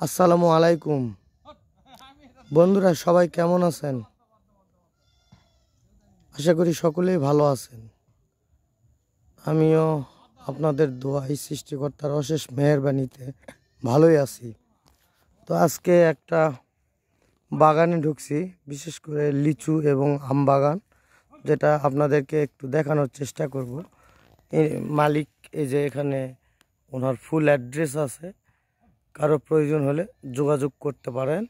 আসসালামু আলাইকুম বন্ধুরা, সবাই কেমন আছেন? আশা করি সকলেই ভালো আছেন। আমিও আপনাদের দোয়ায় সৃষ্টিকর্তার অশেষ মেহেরবানিতে ভালোই আছি। তো আজকে একটা বাগানে ঢুকছি, বিশেষ করে লিচু এবং আম বাগান, যেটা আপনাদেরকে একটু দেখানোর চেষ্টা করব। এই মালিক, এই যে এখানে ওনার ফুল অ্যাড্রেস আছে, কারো প্রয়োজন হলে যোগাযোগ করতে পারেন।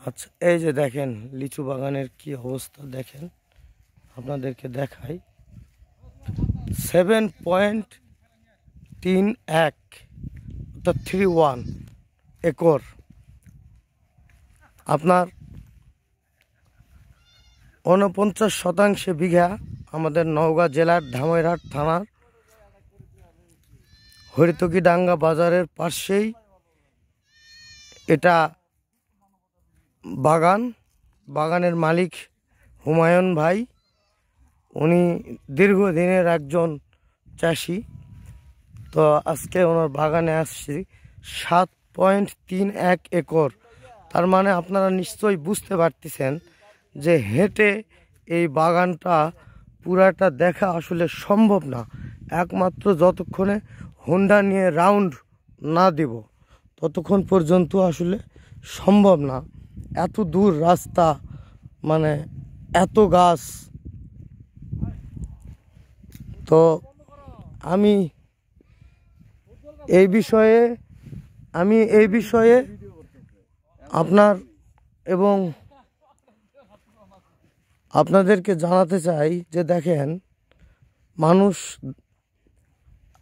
আচ্ছা, এই যে দেখেন লিচু বাগানের কি অবস্থা, দেখেন আপনাদেরকে দেখাই। 7.31 অর্থাৎ 31 একর। আপনার 49% বিঘা আমাদের নওগাঁ জেলার ধামইরহাট থানার হরিতকিডাঙ্গা বাজারের পাশেই এটা বাগানের মালিক হুমায়ুন ভাই। উনি দীর্ঘদিনের একজন চাষি। তো আজকে ওনার বাগানে আসছি 7.31 একর। তার মানে আপনারা নিশ্চয়ই বুঝতে পারতেছেন যে হেঁটে এই বাগানটা পুরাটা দেখা আসলে সম্ভব না, একমাত্র যতক্ষণে হোন্ডা নিয়ে রাউন্ড না দিব ততক্ষণ পর্যন্ত আসলে সম্ভব না। এত দূর রাস্তা, মানে এত গাছ। তো আমি এই বিষয়ে আপনার এবং আপনাদেরকে জানাতে চাই যে দেখেন, মানুষ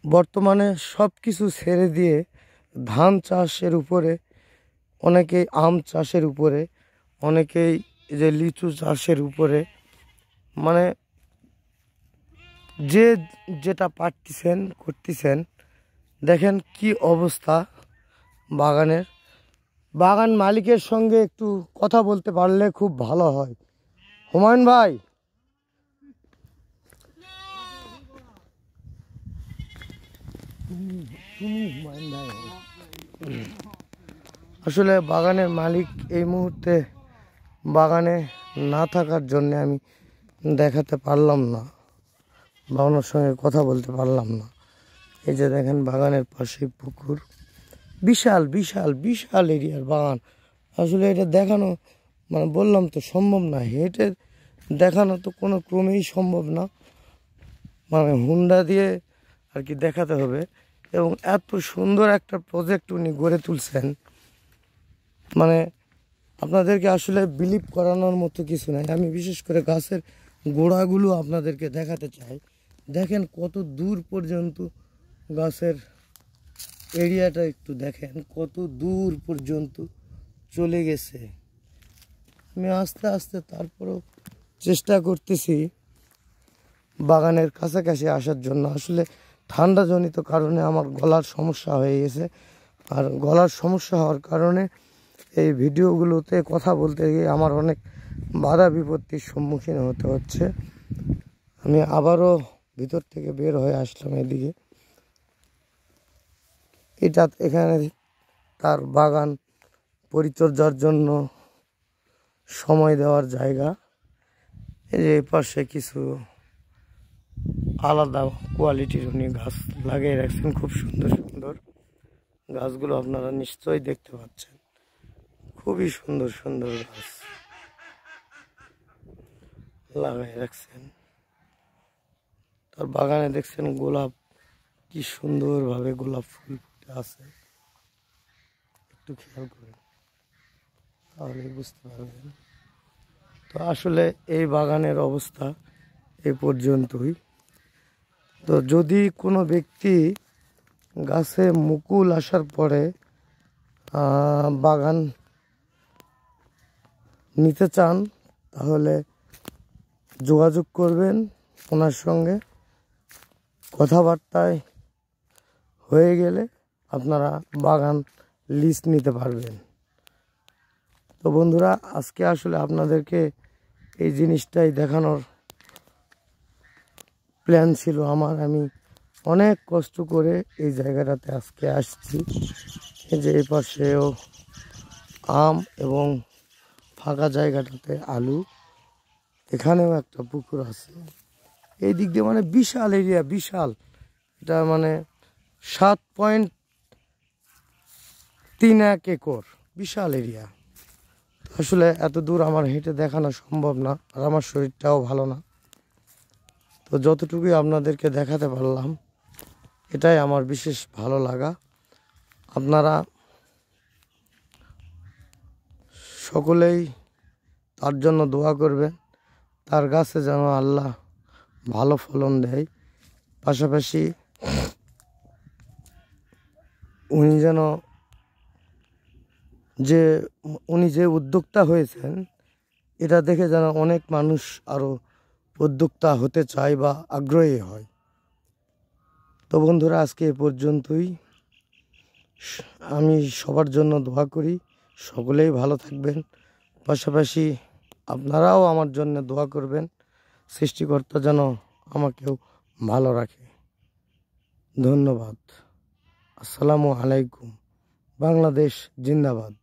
বর্তমানে সব কিছু ছেড়ে দিয়ে ধান চাষের উপরে, অনেকেই আম চাষের উপরে, অনেকেই যে লিচু চাষের উপরে, মানে যে যেটা পারতেছেন করতেছেন। দেখেন কি অবস্থা বাগানের। বাগান মালিকের সঙ্গে একটু কথা বলতে পারলে খুব ভালো হয়। হুমায়ুন ভাই, আসলে বাগানের মালিক এই মুহূর্তে বাগানে না থাকার জন্য আমি দেখাতে পারলাম না বা ওনার সঙ্গে কথা বলতে পারলাম না। এই যে দেখেন বাগানের পাশে পুকুর, বিশাল বিশাল বিশাল এরিয়ার বাগান। আসলে এটা দেখানো, মানে বললাম তো সম্ভব না, হেঁটে দেখানো তো কোনো ক্রমেই সম্ভব না, মানে হুন্ডা দিয়ে আর কি দেখাতে হবে। এবং এত সুন্দর একটা প্রজেক্ট উনি গড়ে তুলছেন, মানে আপনাদেরকে আসলে বিলিভ করানোর মতো কিছু নাই। আমি বিশেষ করে গাছের গোড়াগুলো আপনাদেরকে দেখাতে চাই। দেখেন কত দূর পর্যন্ত গাছের এরিয়াটা, একটু দেখেন কত দূর পর্যন্ত চলে গেছে। আমি আস্তে আস্তে তারপরেও চেষ্টা করতেছি বাগানের কাছাকাছি আসার জন্য। আসলে ঠান্ডাজনিত কারণে আমার গলার সমস্যা হয়ে গেছে, আর গলার সমস্যা হওয়ার কারণে এই ভিডিওগুলোতে কথা বলতে গিয়ে আমার অনেক বাধা বিপত্তির সম্মুখীন হতে হচ্ছে। আমি আবারও ভিতর থেকে বের হয়ে আসলাম এদিকে। এখানে তার বাগান পরিচর্যার জন্য সময় দেওয়ার জায়গা। এই যে পাশে কিছু আলাদা কোয়ালিটির উনি গাছ লাগিয়ে রাখছেন, খুব সুন্দর সুন্দর গাছগুলো আপনারা নিশ্চয়ই দেখতে পাচ্ছেন। খুবই সুন্দর সুন্দর গাছ লাগাই রাখছেন। তার বাগানে দেখছেন গোলাপ, কি সুন্দরভাবে গোলাপ ফুল ফুটে আছে। একটু খেয়াল করেন তাহলে বুঝতে পারবেন। তো আসলে এই বাগানের অবস্থা এই পর্যন্তই। তো যদি কোনো ব্যক্তি গাছে মুকুল আসার পরে বাগান নিতে চান, তাহলে যোগাযোগ করবেন ওনার সঙ্গে। কথাবার্তায় হয়ে গেলে আপনারা বাগান লিজ নিতে পারবেন। তো বন্ধুরা, আজকে আসলে আপনাদেরকে এই জিনিসটাই দেখানোর প্ল্যান ছিল আমার। আমি অনেক কষ্ট করে এই জায়গাটাতে আজকে আসছি। এই যে এই পাশেও আম এবং ফাঁকা জায়গাটাতে আলু, এখানেও একটা পুকুর আছে। এই দিক দিয়ে মানে বিশাল এরিয়া, বিশাল। এটা মানে 7.31 একর বিশাল এরিয়া। আসলে এত দূর আমার হেঁটে দেখানো সম্ভব না, আর আমার শরীরটাও ভালো না। তো যতটুকুই আপনাদেরকে দেখাতে পারলাম, এটাই আমার বিশেষ ভালো লাগা। আপনারা সকলেই তার জন্য দোয়া করবেন, তার গাছে যেন আল্লাহ ভালো ফলন দেয়। পাশাপাশি উনি যেন উনি যে উদ্যোক্তা হয়েছেন, এটা দেখে যেন অনেক মানুষ আরও উদ্যোক্তা হতে চায় বা আগ্রহী হয়। তো বন্ধুরা, আজকে এ পর্যন্তই। আমি সবার জন্য দোয়া করি, সকলেই ভালো থাকবেন। পাশাপাশি আপনারাও আমার জন্য দোয়া করবেন, সৃষ্টিকর্তা যেন আমাকেও ভালো রাখে। ধন্যবাদ। আসসালামু আলাইকুম। বাংলাদেশ জিন্দাবাদ।